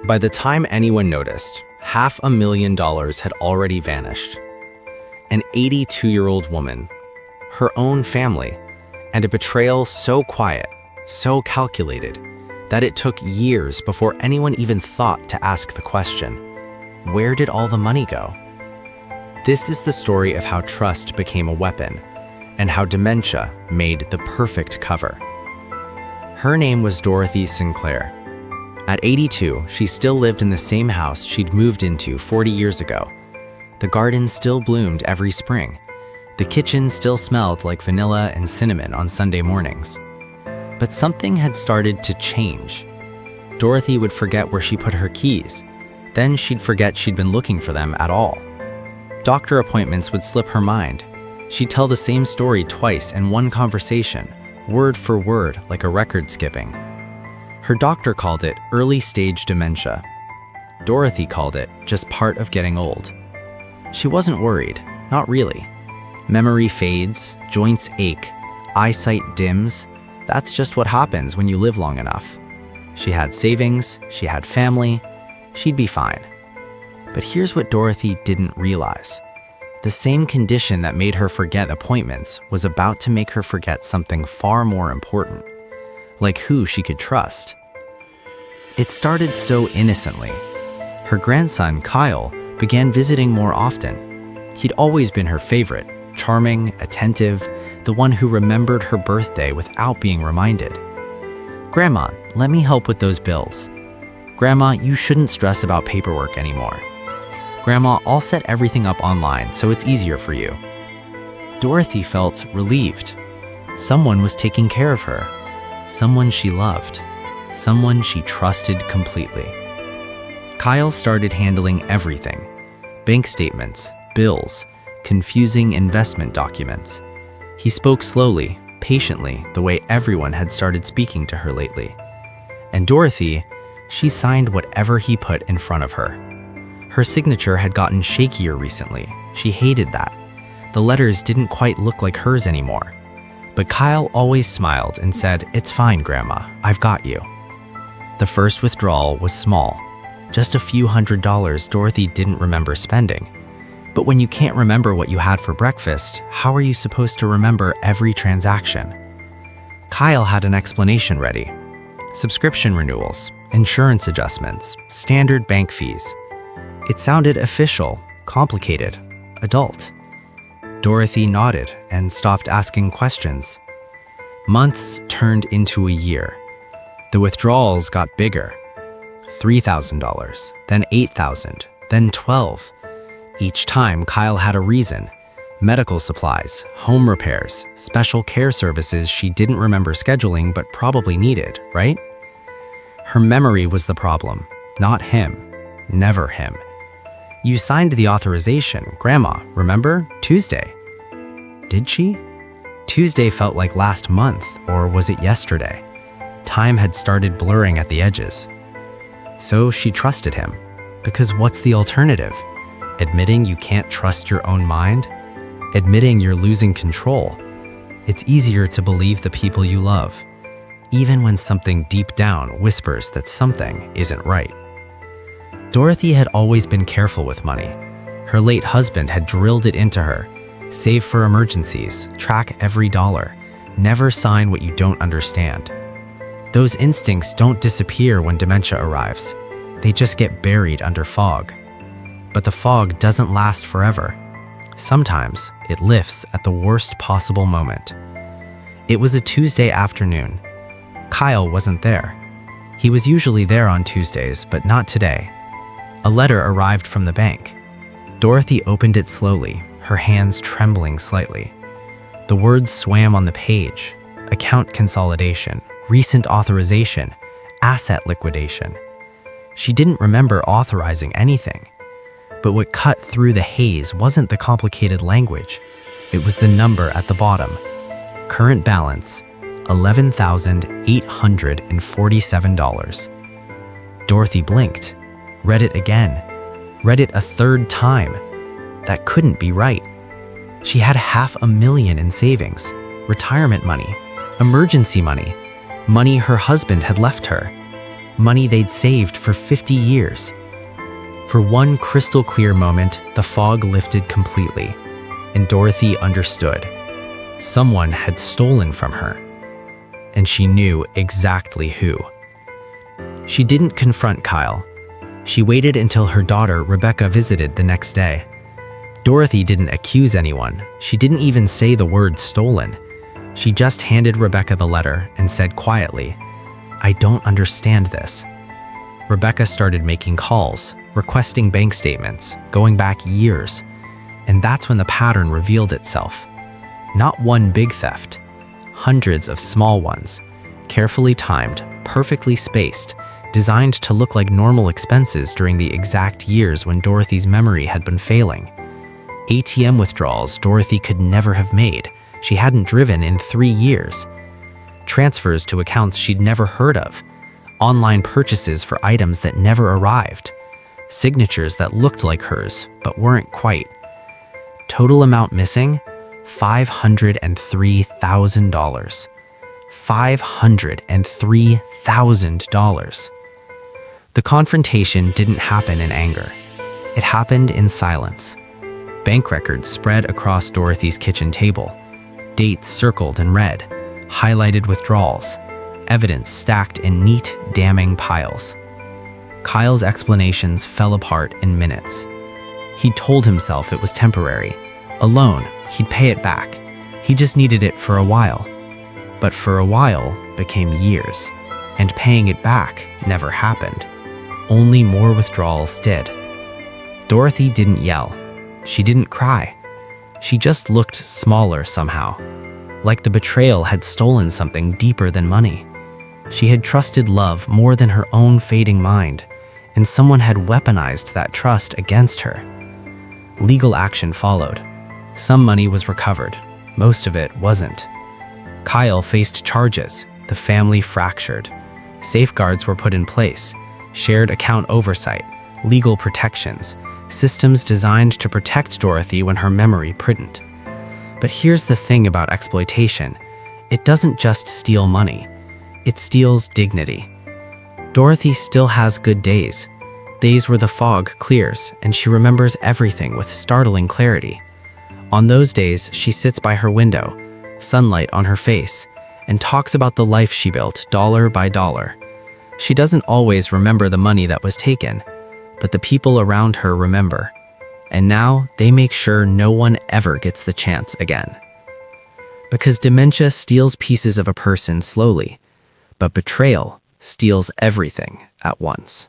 By the time anyone noticed, $500,000 had already vanished. An 82-year-old woman, her own family, and a betrayal so quiet, so calculated, that it took years before anyone even thought to ask the question, where did all the money go? This is the story of how trust became a weapon and how dementia made the perfect cover. Her name was Dorothy Sinclair. At 82, she still lived in the same house she'd moved into 40 years ago. The garden still bloomed every spring. The kitchen still smelled like vanilla and cinnamon on Sunday mornings. But something had started to change. Dorothy would forget where she put her keys. Then she'd forget she'd been looking for them at all. Doctor appointments would slip her mind. She'd tell the same story twice in one conversation, word for word, like a record skipping. Her doctor called it early-stage dementia. Dorothy called it just part of getting old. She wasn't worried, not really. Memory fades, joints ache, eyesight dims. That's just what happens when you live long enough. She had savings, she had family, she'd be fine. But here's what Dorothy didn't realize. The same condition that made her forget appointments was about to make her forget something far more important, like who she could trust. It started so innocently. Her grandson, Kyle, began visiting more often. He'd always been her favorite, charming, attentive, the one who remembered her birthday without being reminded. "Grandma, let me help with those bills." "Grandma, you shouldn't stress about paperwork anymore." "Grandma, I'll set everything up online so it's easier for you." Dorothy felt relieved. Someone was taking care of her. Someone she loved. Someone she trusted completely. Kyle started handling everything. Bank statements, bills, confusing investment documents. He spoke slowly, patiently, the way everyone had started speaking to her lately. And Dorothy, she signed whatever he put in front of her. Her signature had gotten shakier recently. She hated that. The letters didn't quite look like hers anymore. But Kyle always smiled and said, "It's fine, Grandma, I've got you." The first withdrawal was small. Just a few $100s Dorothy didn't remember spending. But when you can't remember what you had for breakfast, how are you supposed to remember every transaction? Kyle had an explanation ready. Subscription renewals, insurance adjustments, standard bank fees. It sounded official, complicated, adult. Dorothy nodded and stopped asking questions. Months turned into a year. The withdrawals got bigger. $3,000, then $8,000, then $12,000. Each time, Kyle had a reason. Medical supplies, home repairs, special care services she didn't remember scheduling but probably needed, right? Her memory was the problem, not him. Never him. "You signed the authorization, Grandma, remember? Tuesday." Did she? Tuesday felt like last month, or was it yesterday? Time had started blurring at the edges. So she trusted him. Because what's the alternative? Admitting you can't trust your own mind? Admitting you're losing control? It's easier to believe the people you love, even when something deep down whispers that something isn't right. Dorothy had always been careful with money. Her late husband had drilled it into her. Save for emergencies, track every dollar, never sign what you don't understand. Those instincts don't disappear when dementia arrives. They just get buried under fog. But the fog doesn't last forever. Sometimes it lifts at the worst possible moment. It was a Tuesday afternoon. Kyle wasn't there. He was usually there on Tuesdays, but not today. A letter arrived from the bank. Dorothy opened it slowly, her hands trembling slightly. The words swam on the page: account consolidation, recent authorization, asset liquidation. She didn't remember authorizing anything. But what cut through the haze wasn't the complicated language. It was the number at the bottom. Current balance, $11,847. Dorothy blinked, read it again, read it a third time. That couldn't be right. She had $500,000 in savings, retirement money, emergency money, money her husband had left her. money they'd saved for 50 years. For one crystal clear moment, the fog lifted completely, and Dorothy understood. Someone had stolen from her, and she knew exactly who. She didn't confront Kyle. She waited until her daughter, Rebecca, visited the next day. Dorothy didn't accuse anyone. She didn't even say the word stolen. She just handed Rebecca the letter and said quietly, "I don't understand this." Rebecca started making calls, requesting bank statements, going back years. And that's when the pattern revealed itself. Not one big theft, hundreds of small ones, carefully timed, perfectly spaced, designed to look like normal expenses during the exact years when Dorothy's memory had been failing. ATM withdrawals Dorothy could never have made. She hadn't driven in 3 years. Transfers to accounts she'd never heard of. Online purchases for items that never arrived. Signatures that looked like hers, but weren't quite. Total amount missing? $503,000. $503,000. The confrontation didn't happen in anger. It happened in silence. Bank records spread across Dorothy's kitchen table. Dates circled in red, highlighted withdrawals, evidence stacked in neat, damning piles. Kyle's explanations fell apart in minutes. He told himself it was temporary. A loan, he'd pay it back. He just needed it for a while. But for a while became years, and paying it back never happened. Only more withdrawals did. Dorothy didn't yell. She didn't cry. She just looked smaller somehow, like the betrayal had stolen something deeper than money. She had trusted love more than her own fading mind, and someone had weaponized that trust against her. Legal action followed. Some money was recovered. Most of it wasn't. Kyle faced charges. The family fractured. Safeguards were put in place. Shared account oversight, legal protections, systems designed to protect Dorothy when her memory couldn't. But here's the thing about exploitation. It doesn't just steal money. It steals dignity. Dorothy still has good days. Days where the fog clears and she remembers everything with startling clarity. On those days, she sits by her window, sunlight on her face, and talks about the life she built dollar by dollar. She doesn't always remember the money that was taken, but the people around her remember. And now they make sure no one ever gets the chance again. Because dementia steals pieces of a person slowly, but betrayal steals everything at once.